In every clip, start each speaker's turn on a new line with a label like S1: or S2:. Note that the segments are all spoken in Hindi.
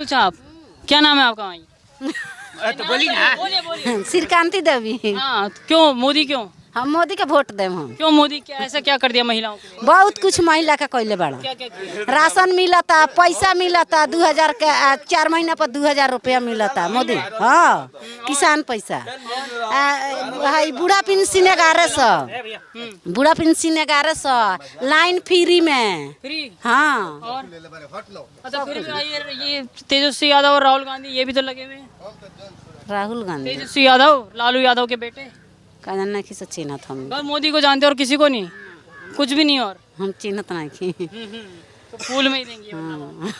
S1: अच्छा आप क्या नाम है आपका भाई?
S2: तो बोली ना।
S1: बोलिए बोलिए।
S3: श्रीकांति देवी।
S1: हाँ क्यों मोदी क्यों?
S3: हम मोदी के वोट देम हम।
S1: क्यों मोदी क्या ऐसा क्या कर दिया महिलाओं के लिए?
S3: बहुत कुछ महिला का कैले बड़ा।
S1: क्या क्या किया?
S3: राशन मिलता, पैसा मिलता, 2000 के 4 महीना पर 2000 रुपया मिलता मोदी। हाँ, किसान पैसा। हाई बूढ़ा पेंशन 1100, बूढ़ा पेंशन 1100, लाइन फ्री में।
S1: फ्री?
S3: हाँ,
S1: और अच्छा फिर भी ये तेजस्वी यादव और राहुल गांधी ये भी तो लगे हुए हैं।
S3: राहुल गांधी
S1: तेजस्वी यादव लालू यादव के बेटे।
S3: का जानना कि चिन्हत हम
S1: बस मोदी को जानते और किसी को नहीं, कुछ भी नहीं। और
S3: हम चिन्हत नहीं की।
S1: तो फूल में ही देंगे मतलब।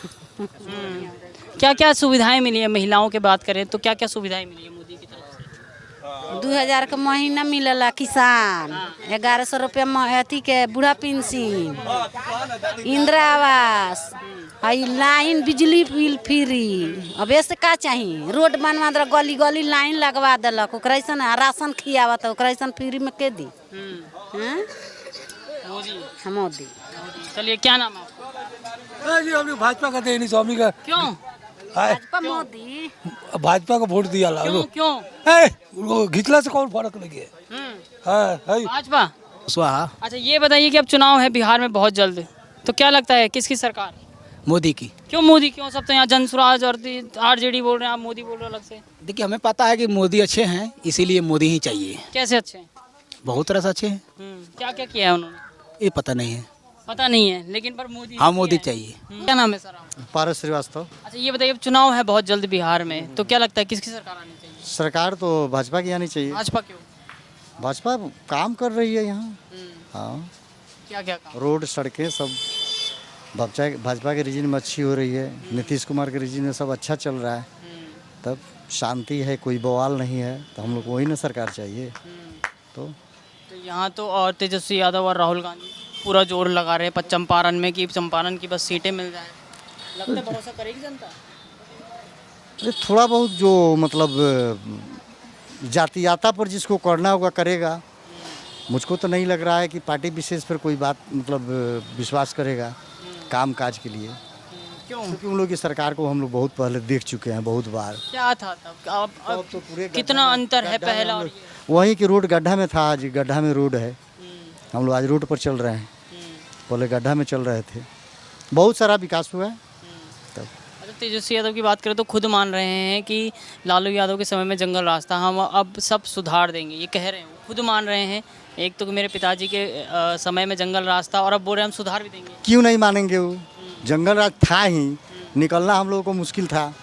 S1: क्या क्या सुविधाएं मिली है महिलाओं की बात करें तो क्या क्या सुविधाएं मिली है मोदी की तरफ से?
S3: 2000 का महीना मिलला किसान, 1100 रुपया अथी के बूढ़ा पेंशन, इंदिरा आवास, हई लाइन बिजली बिल फ्री। अब ऐसे का चाहिए? रोड बनवा दे, गली गली लाइन लगवा दिलक, ओकरा ऐसन राशन खियावत, ओकरा ऐसन फ्री में के दी? हैं?
S1: मोदी।
S3: हम मोदी।
S1: चलिए क्या नाम है आपका?
S4: जी हम लोग भाजपा का थे नहीं स्वामी का।
S1: क्यों
S3: भाजपा मोदी।
S4: भाजपा का वोट दिया ला
S1: क्यों क्यों?
S4: उनको घिचला से कौन फर्क लगे है
S1: भाजपा।
S5: स्वाहा
S1: अच्छा ये बताइए कि अब चुनाव है बिहार में बहुत जल्द, तो क्या लगता है किसकी सरकार?
S5: मोदी की।
S1: क्यों मोदी क्यों? सब तो यहाँ जनसुराज और आरजेडी बोल रहे हैं, आप मोदी बोल रहे हो अलग से।
S5: देखिए हमें पता है कि मोदी अच्छे हैं, इसीलिए मोदी ही चाहिए।
S1: कैसे अच्छे हैं?
S5: बहुत तरह से अच्छे हैं,
S1: क्या क्या किया है उन्होंने?
S5: ये पता नहीं है।
S1: पता नहीं है लेकिन पर मोदी
S5: हाँ
S1: ही
S5: मोदी
S1: किया है।
S5: चाहिए।
S1: क्या नाम है सर आपका?
S6: पारस श्रीवास्तव।
S1: अच्छा ये बताइए अब चुनाव है बहुत जल्द बिहार में, तो क्या लगता है किसकी सरकार आनी चाहिए?
S6: सरकार तो भाजपा की आनी चाहिए।
S1: भाजपा क्यों?
S6: भाजपा काम कर रही है यहाँ। हाँ,
S1: क्या क्या काम?
S6: रोड सड़कें सब भाजपा के रीजन में अच्छी हो रही है। नीतीश कुमार के रीजन में सब अच्छा चल रहा है। तब शांति है, कोई बवाल नहीं है, तो हम लोग को वही ना सरकार चाहिए। तो
S1: यहाँ तो और तेजस्वी यादव और राहुल गांधी पूरा जोर लगा रहे हैं चंपारण में कि चंपारण की बस सीटें मिल जाए। लगता है भरोसा करेगी जनता?
S6: अरे थोड़ा बहुत जो मतलब जातियाता पर जिसको करना होगा करेगा। मुझको तो नहीं लग रहा है कि पार्टी विशेष पर कोई बात मतलब विश्वास करेगा काम काज के लिए।
S1: क्यों?
S6: क्योंकि उन लोग की सरकार को हम लोग बहुत पहले देख चुके हैं, बहुत बार।
S1: क्या था तब? अब
S6: तो पूरे
S1: कितना अंतर है पहला और ये?
S6: वहीं की रोड गड्ढा में था, आज गड्ढा में रोड है। हम लोग आज रोड पर चल रहे हैं, पहले गड्ढा में चल रहे थे। बहुत सारा विकास हुआ है तब।
S1: अच्छा तेजस्वी यादव की बात करें तो खुद मान रहे हैं कि लालू यादव के समय में जंगल रास्ता हम अब सब सुधार देंगे, ये कह रहे हैं, खुद मान रहे हैं। एक तो मेरे पिताजी के समय में जंगल रास्ता और अब बोल रहे हैं हम सुधार भी देंगे।
S6: क्यों नहीं मानेंगे? वो जंगल राज था ही, निकलना हम लोगों को मुश्किल था।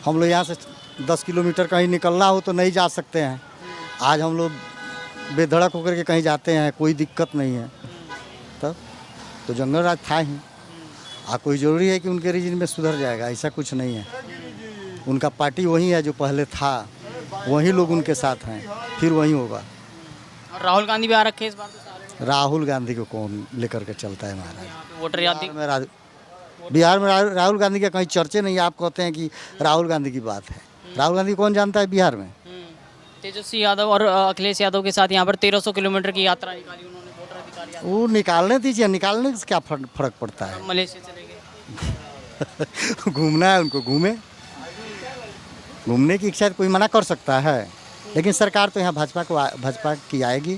S6: हम लोग यहाँ से 10 किलोमीटर कहीं निकलना हो तो नहीं जा सकते हैं। आज हम लोग बेधड़क होकर के कहीं जाते हैं, कोई दिक्कत नहीं है। तब तो जंगल राज था ही। कोई ज़रूरी है कि उनके रीजन में सुधर जाएगा? ऐसा कुछ नहीं है। उनका पार्टी वही है जो पहले था, वही लोग उनके साथ हैं, फिर वही होगा।
S1: और राहुल गांधी भी आ रखे हैं इस बार तो सारे।
S6: राहुल गांधी को कौन लेकर के चलता है महाराज?
S1: वोटर याद
S6: बिहार में राहुल गांधी के कहीं चर्चे नहीं। आप कहते हैं कि राहुल गांधी की बात है। राहुल गांधी कौन जानता है बिहार में?
S1: तेजस्वी यादव और अखिलेश यादव के साथ यहाँ पर 1300 किलोमीटर की यात्रा निकाली उन्होंने, वोटर अधिकार
S6: वो निकालने दीजिए, निकालने से क्या फर्क पड़ता है?
S1: मलेशिया चले गए।
S6: घूमना है उनको, घूमने की इच्छा कोई मना कर सकता है? लेकिन सरकार तो यहाँ भाजपा की आएगी।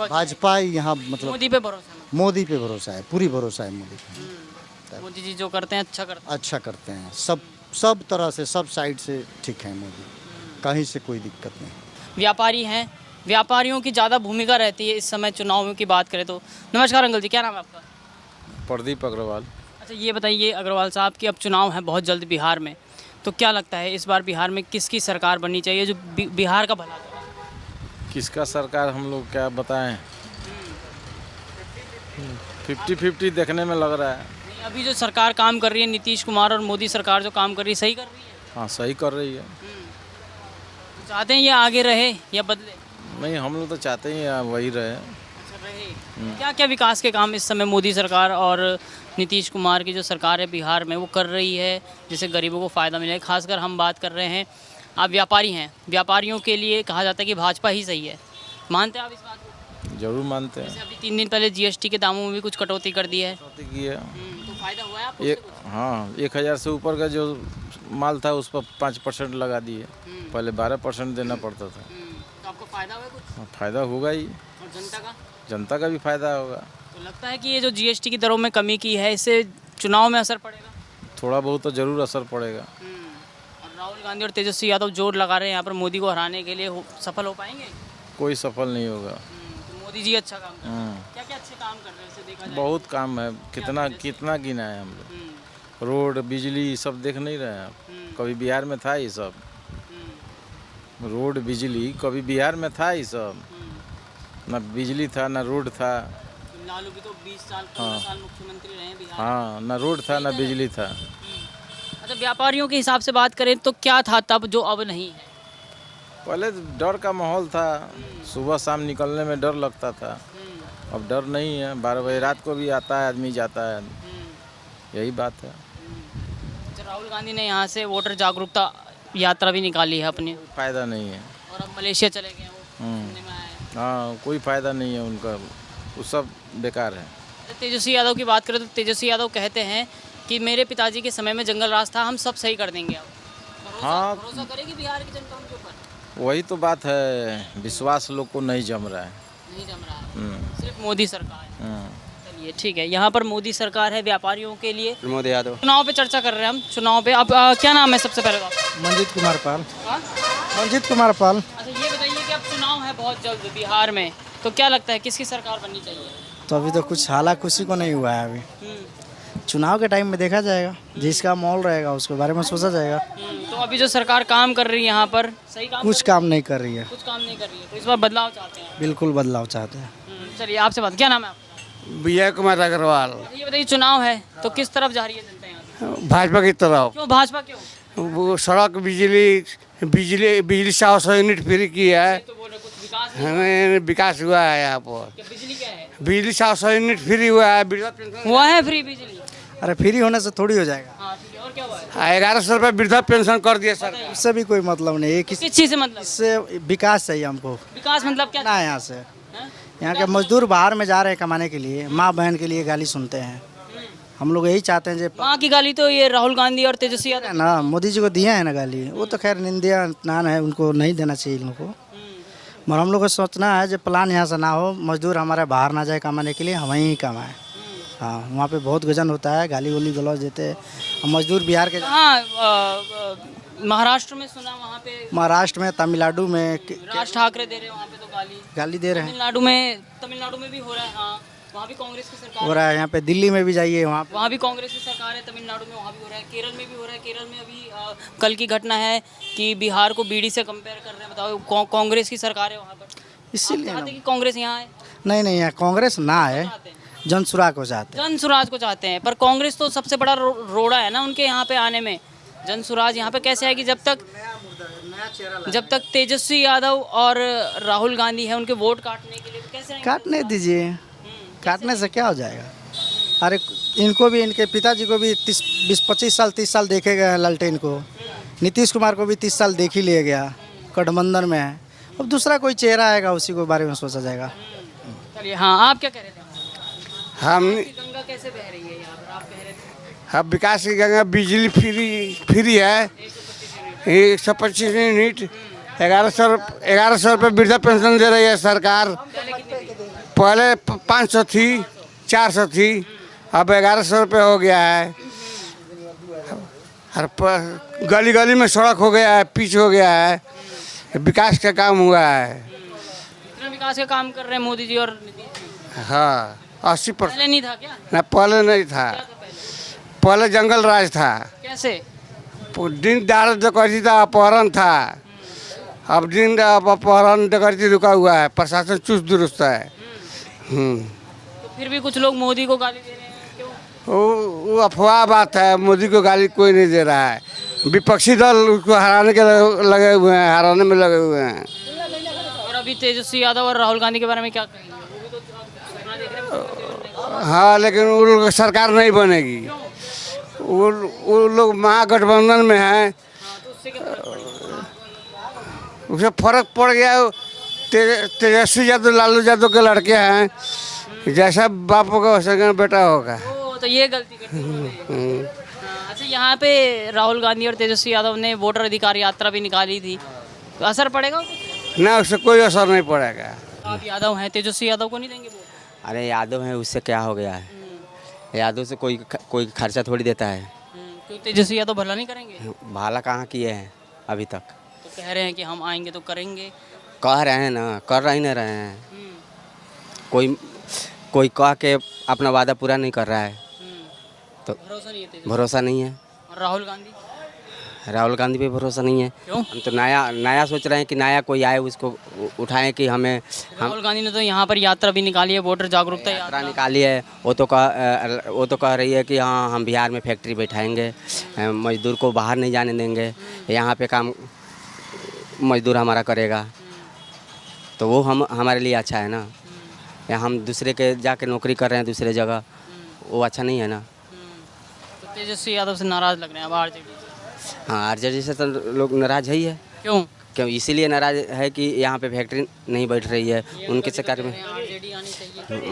S6: भाजपा यहाँ मतलब
S1: मोदी पे भरोसा है।
S6: मोदी पे भरोसा है, पूरी भरोसा है मोदी पे।
S1: मोदी जी जो करते हैं
S6: अच्छा करते हैं, सब तरह से, सब साइड से ठीक है मोदी, कहीं से कोई दिक्कत नहीं।
S1: व्यापारी हैं, व्यापारियों की ज़्यादा भूमिका रहती है इस समय चुनाव की बात करें तो। नमस्कार अंकल जी, क्या नाम है आपका?
S7: प्रदीप अग्रवाल।
S1: अच्छा ये बताइए अग्रवाल साहब कि अब चुनाव है बहुत जल्द बिहार में, तो क्या लगता है इस बार बिहार में किसकी सरकार बननी चाहिए जो बिहार का भला करे?
S7: किसका सरकार हम लोग क्या बताएं? 50-50 देखने में लग रहा है।
S1: अभी जो सरकार काम कर रही है, नीतीश कुमार और मोदी सरकार जो काम कर रही है, सही कर रही है?
S7: हाँ सही कर रही है।
S1: चाहते हैं ये आगे रहे या बदले?
S7: नहीं, हम लोग तो चाहते ही वही रहे।
S1: अच्छा रहे। क्या क्या विकास के काम इस समय मोदी सरकार और नीतीश कुमार की जो सरकार है बिहार में वो कर रही है जिससे गरीबों को फ़ायदा मिले? खासकर हम बात कर रहे हैं, आप व्यापारी हैं, व्यापारियों के लिए कहा जाता है कि भाजपा ही सही है, मानते हैं आप इस बात को?
S7: जरूर मानते हैं।
S1: जैसे अभी 3 दिन पहले जीएसटी के दामों में भी कुछ कटौती कर दी है,
S7: की है।
S1: तो फायदा हुआ है आपको?
S7: एक हाँ 1000 से ऊपर का जो माल था उस पर 5% लगा दिए। पहले 12% देना पड़ता था।
S1: तो आपको फायदा हुआ कुछ?
S7: हाँ, फायदा होगा ही,
S1: और जनता का?
S7: जनता का भी फायदा होगा।
S1: तो लगता है कि ये जो जीएसटी की दरों में कमी की है इससे चुनाव में असर पड़ेगा?
S7: थोड़ा बहुत तो जरूर असर पड़ेगा।
S1: और राहुल गांधी और तेजस्वी यादव जोर लगा रहे हैं यहाँ पर मोदी को हराने के लिए, सफल हो पाएंगे?
S7: कोई सफल नहीं होगा।
S1: तो मोदी जी अच्छा काम कर रहे हैं। क्या क्या अच्छे काम कर रहे हैं इसे देखा जाए?
S7: बहुत काम है, कितना गिना है हम लोग। रोड, बिजली सब देख नहीं रहे हैं आप? कभी बिहार में था ये सब? रोड, बिजली कभी बिहार में था ये सब? ना बिजली था, ना रोड था।
S1: लालू भी तो 20 साल 15 साल मुख्यमंत्री रहे हैं बिहार।
S7: हाँ, ना रोड था ना बिजली था।
S1: अच्छा, व्यापारियों के हिसाब से बात करें तो क्या था तब जो अब नहीं है?
S7: पहले डर का माहौल था, सुबह शाम निकलने में डर लगता था। अब डर नहीं है, 12 बजे रात को भी आता है आदमी, जाता है। यही बात है।
S1: अच्छा, राहुल गांधी ने यहाँ से वोटर जागरूकता यात्रा भी निकाली है अपनी,
S7: फायदा नहीं है।
S1: और अब मलेशिया चले गए वो, सुनने में आया है।
S7: हाँ, कोई फायदा नहीं है उनका, वो सब बेकार है।
S1: तेजस्वी यादव की बात करें तो तेजस्वी यादव कहते हैं कि मेरे पिताजी के समय में जंगल राज था, हम सब सही कर देंगे। अब
S7: हाँ।
S1: भरोसा करेगी बिहार की जनता उनके ऊपर?
S7: वही तो बात है, विश्वास लोग को नहीं जम रहा है।
S1: नहीं जम रहा है, सिर्फ मोदी सरकार है।
S7: हम्म।
S1: चलिए ठीक है, यहाँ पर मोदी सरकार है व्यापारियों के लिए।
S8: प्रमोद यादव।
S1: चुनाव पे चर्चा कर रहे हैं हम, चुनाव पे। अब क्या नाम है सबसे पहले तो आपका?
S5: मंजीत कुमार पाल।
S1: हाँ?
S5: मंजीत कुमार पाल।
S1: अच्छा, ये बताइए कि अब चुनाव है बहुत जल्द बिहार में, तो क्या लगता है किसकी सरकार बननी चाहिए?
S5: तो अभी तो कुछ हालात किसी को नहीं हुआ है। अभी चुनाव के टाइम में देखा जाएगा, जिसका माहौल रहेगा उसके बारे में सोचा जाएगा।
S1: तो अभी जो सरकार काम कर रही है यहाँ पर, सही काम
S5: कुछ काम नहीं कर रही है,
S1: कुछ काम नहीं कर रही है, तो इस बार बदलाव चाहते हैं।
S5: बिल्कुल बदलाव चाहते हैं।
S1: चलिए आपसे बात, क्या नाम है आपका?
S8: विजय कुमार अग्रवाल।
S1: ये बताइए, चुनाव है तो किस तरफ जा रही है जनता यहाँ की?
S8: भाजपा की तरफ।
S1: क्यों भाजपा क्यों?
S8: वो सड़क, बिजली 100 यूनिट फ्री की है।
S1: तो बोल रहे कुछ विकास
S8: हमें विकास हुआ है यहाँ पर।
S1: क्या बिजली क्या है?
S8: बिजली 100 यूनिट फ्री हुआ है। वृद्धा पेंशन
S1: हुआ है फ्री बिजली?
S5: अरे फ्री होने से थोड़ी हो जाएगा,
S1: हाँ ठीक है, और क्या हुआ है?
S8: 1100 रुपये वृद्धा पेंशन कर दिया सर।
S5: उससे भी कोई मतलब नहीं है।
S1: किस चीज़ से मतलब?
S5: इससे विकास चाहिए हमको
S1: विकास मतलब क्या?
S5: ना यहाँ से।
S1: हाँ?
S5: यहाँ के मजदूर बाहर में जा रहे हैं कमाने के लिए, माँ बहन के लिए गाली सुनते हैं। हम लोग यही चाहते हैं जो
S1: माँ की गाली तो ये राहुल गांधी और तेजस्वी यादव।
S5: है ना, मोदी जी को दिया है ना गाली, वो तो खैर निंदा नान है, उनको नहीं देना चाहिए इन लोगों को। मगर हम लोग को सोचना है जो प्लान यहाँ से ना हो, मजदूर हमारे बाहर ना जाए कमाने के लिए, हम वहीं कमाएं। हाँ, वहाँ पे बहुत गजन होता है, गाली वाली गलौज देते हैं। हम मजदूर बिहार के
S1: हाँ, महाराष्ट्र में सुना, वहाँ पे
S5: महाराष्ट्र में, तमिलनाडु में
S1: राज ठाकरे दे रहे हैं वहाँ पे तो
S5: गाली दे रहे हैं।
S1: तमिलनाडु में भी हो रहा है। हाँ, वहाँ भी कांग्रेस की सरकार
S5: हो रहा है। यहाँ पे दिल्ली में भी जाइए,
S1: वहाँ भी कांग्रेस की सरकार है। तमिलनाडु में वहाँ भी हो रहा है, केरल में भी हो रहा है। केरल में अभी कल की घटना है कि बिहार को बीड़ी से कंपेयर कर रहे हैं। बताओ, कांग्रेस की सरकार है वहाँ पर।
S5: इसीलिए
S1: चाहते कि कांग्रेस यहाँ आए?
S5: नहीं, यहाँ कांग्रेस ना है, जन सुराग को चाहते हैं।
S1: जन सुराज को चाहते हैं, पर कांग्रेस तो सबसे बड़ा रोड़ा है ना उनके यहाँ पे आने में। जन सुराज यहाँ पे कैसे आएगी जब तक तेजस्वी यादव और राहुल गांधी है उनके वोट काटने के लिए? कैसे आएंगे?
S5: काटने दीजिए, काटने से क्या हो जाएगा? अरे इनको भी, इनके पिताजी को भी 20-25 साल 30 साल देखे गए हैं लालटेन को। नीतीश कुमार को भी 30 साल देख ही लिया गया, गठबंधन में है। अब दूसरा कोई चेहरा आएगा, उसी के बारे में सोचा जाएगा।
S1: चलिए, हाँ, आप क्या कह रहे थे?
S8: हम
S1: गंगा कैसे बह रही है यहाँ पर, आप कह रहे थे?
S8: अब विकास की गंगा, बिजली फ्री है 125 यूनिट। 1100 रुपये वृद्धा पेंशन दे रही है सरकार। पहले 500 थी, 400 थी, अब 1100 रुपये हो गया है। हर गली गली में सड़क हो गया है, पिच हो गया है, विकास का काम हुआ है।
S1: इतना विकास का काम कर रहे हैं मोदी जी और नीतीश जी।
S8: हाँ, 80%।
S1: पहले नहीं था क्या?
S8: ना, पहले नहीं था। पहले जंगल राज था।
S1: कैसे?
S8: दिन दहाड़े डकैती था, अपहरण था। अब अपहरण डकैती रुका हुआ है, प्रशासन चुस्त दुरुस्त है।
S1: तो फिर भी कुछ लोग मोदी को गाली दे रहे हैं, क्यों?
S8: वो अफवाह बात है, मोदी को गाली कोई नहीं दे रहा है। विपक्षी दल उसको हराने के लगे हुए हैं, हराने में लगे हुए हैं।
S1: और अभी तेजस्वी यादव और राहुल गांधी के बारे में क्या कहेंगे? वो भी तो घटना देख रहे हैं।
S8: हाँ, लेकिन वो लोग सरकार नहीं बनेगी। वो लोग महागठबंधन में हैं,
S1: तो उससे क्या फर्क पड़ेगा?
S8: उसे फर्क पड़ गया। तेजस्वी यादव लालू यादव के लड़के हैं, जैसा बाप होगा वैसा बेटा होगा।
S1: तो तो ये गलती करते हैं। अच्छा, यहाँ पे राहुल गांधी और तेजस्वी यादव ने वोटर अधिकार यात्रा भी निकाली थी, तो असर पड़ेगा कुछ?
S8: ना उससे कोई असर नहीं पड़ेगा।
S1: आप यादव हैं, तेजस्वी यादव को नहीं देंगे वोट?
S9: अरे यादव है, उससे क्या हो गया है? यादव से कोई खर्चा थोड़ी देता है।
S1: क्यों तेजस्वी यादव भला नहीं करेंगे?
S9: भाला कहाँ किए हैं अभी तक?
S1: तो कह रहे हैं कि हम आएंगे तो करेंगे।
S9: कह रहे हैं ना, कर रहे ही नहीं रहे हैं। कोई कह के अपना वादा पूरा नहीं कर रहा है, तो
S1: भरोसा नहीं है तेजस्वी।
S9: भरोसा नहीं है।
S1: और राहुल गांधी?
S9: राहुल गांधी पे भरोसा नहीं है।
S1: क्यों?
S9: हम तो नया सोच रहे हैं कि नया कोई आए, उसको उठाएं कि हमें
S1: राहुल गांधी ने तो यहाँ पर यात्रा भी निकाली है, वोटर जागरूकता
S9: यात्रा निकाली है। वो तो कह रही है कि हाँ हम बिहार में फैक्ट्री बैठाएंगे, मजदूर को बाहर नहीं जाने देंगे, यहाँ पे काम मजदूर हमारा करेगा, तो वो हमारे लिए अच्छा है ना। या हम दूसरे के जाके नौकरी कर रहे हैं दूसरे जगह, वो अच्छा नहीं है ना।
S1: तो तेजस्वी यादव से नाराज लग रहे हैं अब आरजेडी से।
S9: हाँ, आरजेडी से तो लोग नाराज है ही है। क्यों इसीलिए नाराज है कि यहाँ पे फैक्ट्री नहीं बैठ रही है, उनके चक्कर में
S1: आरजेडी आनी चाहिए।